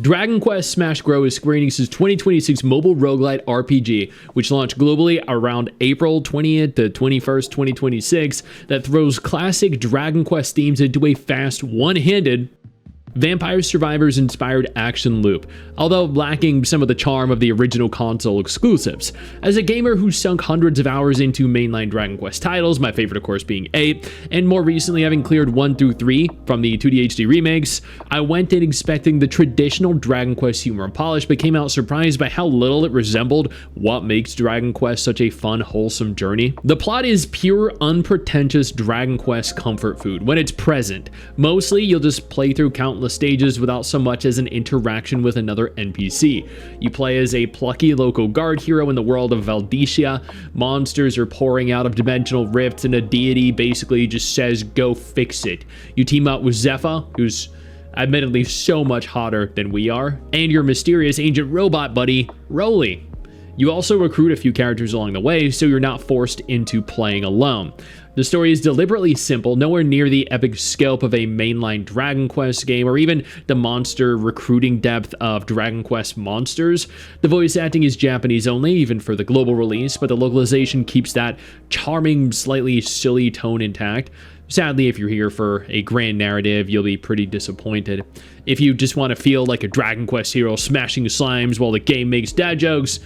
Dragon Quest Smash Grow is Square Enix's 2026 mobile roguelite RPG, which launched globally around April 20th to 21st, 2026, that throws classic Dragon Quest themes into a fast, one-handed, Vampire Survivors inspired action loop, although lacking some of the charm of the original console exclusives. As a gamer who sunk hundreds of hours into mainline Dragon Quest titles, my favorite of course being 8, and more recently having cleared 1 through 3 from the 2D HD remakes, I went in expecting the traditional Dragon Quest humor and polish, but came out surprised by how little it resembled what makes Dragon Quest such a fun, wholesome journey. The plot is pure, unpretentious Dragon Quest comfort food when it's present. Mostly, you'll just play through countless stages without so much as an interaction with another NPC. You play as a plucky local guard hero in the world of Valdicia. Monsters are pouring out of dimensional rifts, and a deity basically just says, go fix it. You team up with Zephyr, who's admittedly so much hotter than we are, and your mysterious ancient robot buddy, Roly. You also recruit a few characters along the way, so you're not forced into playing alone. The story is deliberately simple, nowhere near the epic scope of a mainline Dragon Quest game, or even the monster recruiting depth of Dragon Quest monsters. The voice acting is Japanese only, even for the global release, but the localization keeps that charming, slightly silly tone intact. Sadly, if you're here for a grand narrative, you'll be pretty disappointed. If you just want to feel like a Dragon Quest hero smashing slimes while the game makes dad jokes,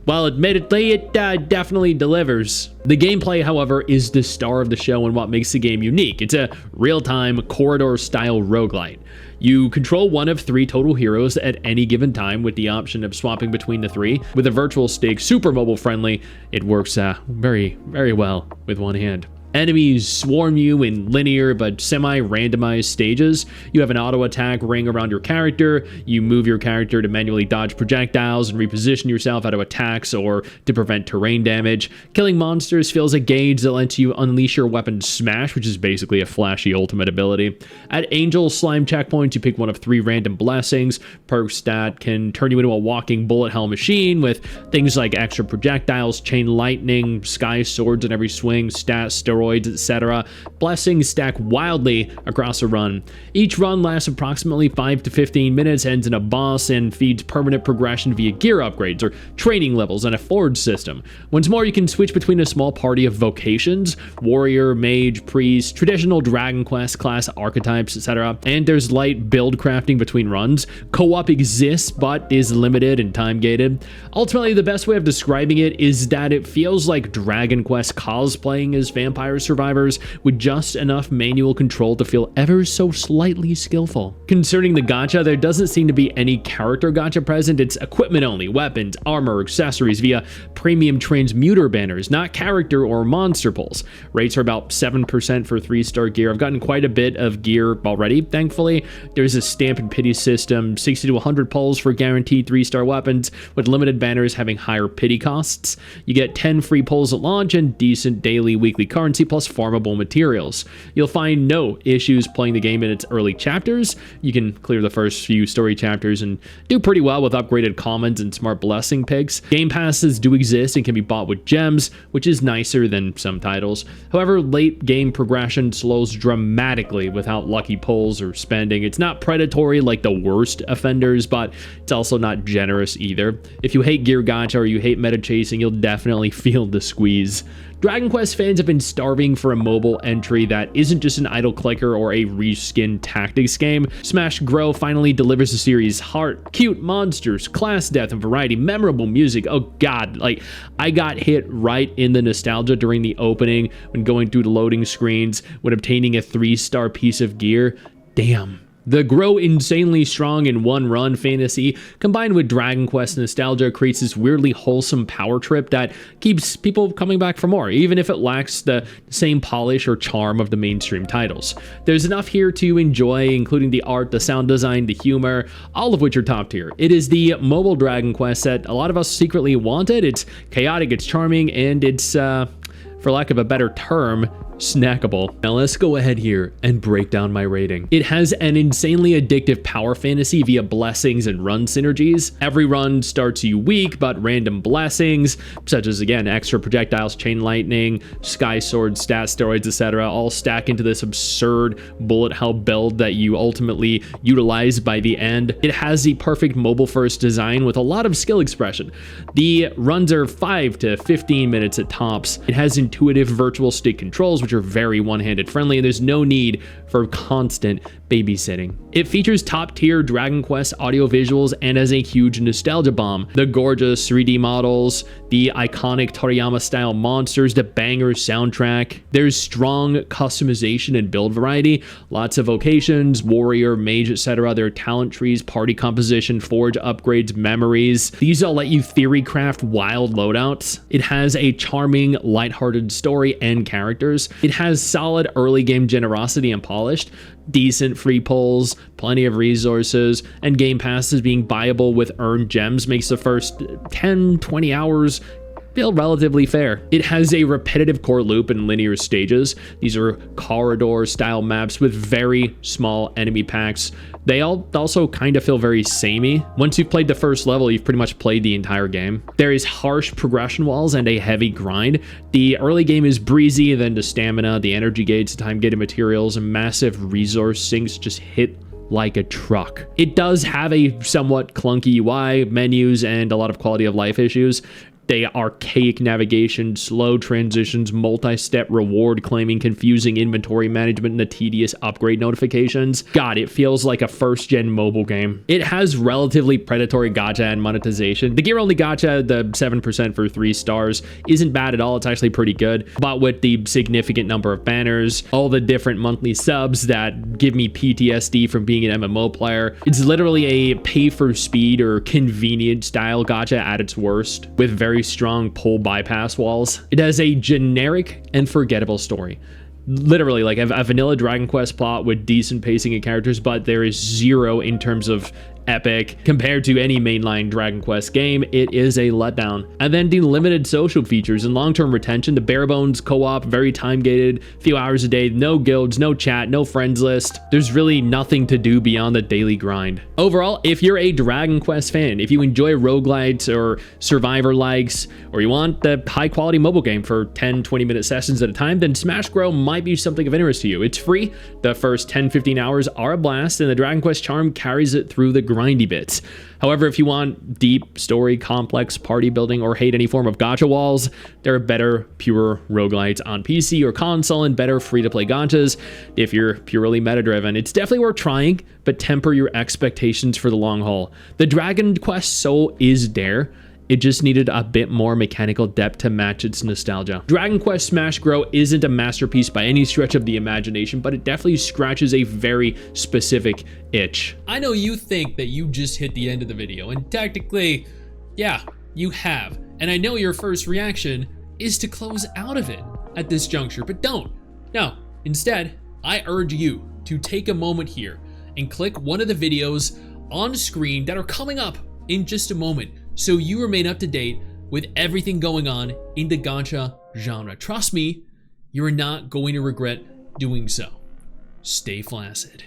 well, admittedly, it definitely delivers. The gameplay, however, is the star of the show and what makes the game unique. It's a real-time, corridor-style roguelite. You control one of 3 total heroes at any given time, with the option of swapping between the 3. With a virtual stick, super mobile-friendly, it works very, very well with one hand. Enemies swarm you in linear but semi-randomized stages. You have an auto attack ring around your character. You move your character to manually dodge projectiles and reposition yourself out of attacks or to prevent terrain damage. Killing monsters fills a gauge that lets you unleash your weapon Smash, which is basically a flashy ultimate ability. At Angel Slime checkpoints, you pick one of 3 random blessings, perks that can turn you into a walking bullet hell machine with things like extra projectiles, chain lightning, sky swords in every swing, stats, steroids, etc. Blessings stack wildly across a run. Each run lasts approximately 5 to 15 minutes, ends in a boss, and feeds permanent progression via gear upgrades or training levels and a forge system. Once more, you can switch between a small party of vocations: warrior, mage, priest, traditional Dragon Quest class archetypes, etc. And there's light build crafting between runs. Co-op exists, but is limited and time-gated. Ultimately, the best way of describing it is that it feels like Dragon Quest cosplaying as Vampire Survivors with just enough manual control to feel ever so slightly skillful. Concerning the gacha, there doesn't seem to be any character gacha present. It's equipment only, weapons, armor, accessories via premium transmuter banners, not character or monster pulls. Rates are about 7% for 3-star gear. I've gotten quite a bit of gear already, thankfully. There's a stamp and pity system, 60 to 100 pulls for guaranteed 3-star weapons, with limited banners having higher pity costs. You get 10 free pulls at launch and decent daily, weekly currency plus farmable materials. You'll find no issues playing the game in its early chapters. You can clear the first few story chapters and do pretty well with upgraded commons and smart blessing picks. Game passes do exist and can be bought with gems, which is nicer than some titles. However, late game progression slows dramatically without lucky pulls or spending. It's not predatory like the worst offenders, but it's also not generous either. If you hate gear gacha or you hate meta chasing, you'll definitely feel the squeeze. Dragon Quest fans have been starving for a mobile entry that isn't just an idle clicker or a reskin tactics game. Smash Grow finally delivers the series' heart, cute monsters, class depth, and variety, memorable music. Oh god, like, I got hit right in the nostalgia during the opening when going through the loading screens, when obtaining a 3-star piece of gear. Damn. The grow insanely strong in one run fantasy combined with Dragon Quest nostalgia creates this weirdly wholesome power trip that keeps people coming back for more, even if it lacks the same polish or charm of the mainstream titles. There's enough here to enjoy, including the art, the sound design, the humor, all of which are top tier. It is the mobile Dragon Quest that a lot of us secretly wanted. It's chaotic, it's charming, and it's, for lack of a better term, snackable. Now let's go ahead here and break down my rating. It has an insanely addictive power fantasy via blessings and run synergies. Every run starts you weak, but random blessings, such as again, extra projectiles, chain lightning, sky sword, stat steroids, etc., all stack into this absurd bullet hell build that you ultimately utilize by the end. It has the perfect mobile first design with a lot of skill expression. The runs are 5 to 15 minutes at tops. It has intuitive virtual stick controls, which are very one-handed friendly, and there's no need for constant babysitting. It features top-tier Dragon Quest audio visuals and has a huge nostalgia bomb. The gorgeous 3D models, the iconic Toriyama-style monsters, the banger soundtrack. There's strong customization and build variety, lots of vocations, warrior, mage, etc. There are talent trees, party composition, forge upgrades, memories. These all let you theory craft wild loadouts. It has a charming, lighthearted story and characters. It has solid early game generosity and polished, decent free pulls, plenty of resources, and game passes being buyable with earned gems makes the first 10-20 hours feel relatively fair. It has a repetitive core loop and linear stages. These are corridor style maps with very small enemy packs. They all also kind of feel very samey. Once you've played the first level, you've pretty much played the entire game. There is harsh progression walls and a heavy grind. The early game is breezy, then to stamina, the energy gates, the time gated materials, and massive resource sinks just hit like a truck. It does have a somewhat clunky UI, menus, and a lot of quality of life issues. They archaic navigation, slow transitions, multi-step reward claiming, confusing inventory management, and the tedious upgrade notifications. God, it feels like a first-gen mobile game. It has relatively predatory gacha and monetization. The gear-only gacha, the 7% for 3 stars, isn't bad at all. It's actually pretty good. But with the significant number of banners, all the different monthly subs that give me PTSD from being an MMO player, it's literally a pay-for-speed or convenient style gacha at its worst, with very strong pull bypass walls. It has a generic and forgettable story. Literally like a vanilla Dragon Quest plot with decent pacing and characters, but there is zero in terms of epic compared to any mainline Dragon Quest game. It is a letdown. And then the limited social features and long-term retention, the bare bones co-op, very time gated, few hours a day, no guilds, no chat, no friends list. There's really nothing to do beyond the daily grind. Overall, if you're a Dragon Quest fan, if you enjoy roguelites or survivor likes, or you want the high quality mobile game for 10-20 minute sessions at a time, then Smash Grow might be something of interest to you. It's free. The first 10-15 hours are a blast, and the Dragon Quest charm carries it through the grindy bits. However, if you want deep story, complex party building, or hate any form of gacha walls, there are better pure roguelites on PC or console and better free-to-play gachas if you're purely meta-driven. It's definitely worth trying, but temper your expectations for the long haul. The Dragon Quest soul is there. It just needed a bit more mechanical depth to match its nostalgia. Dragon Quest Smash Grow isn't a masterpiece by any stretch of the imagination, but it definitely scratches a very specific itch. I know you think that you just hit the end of the video, and technically, yeah, you have. And I know your first reaction is to close out of it at this juncture, but don't. No, instead, I urge you to take a moment here and click one of the videos on screen that are coming up in just a moment, so you remain up to date with everything going on in the gacha genre. Trust me, you're not going to regret doing so. Stay flaccid.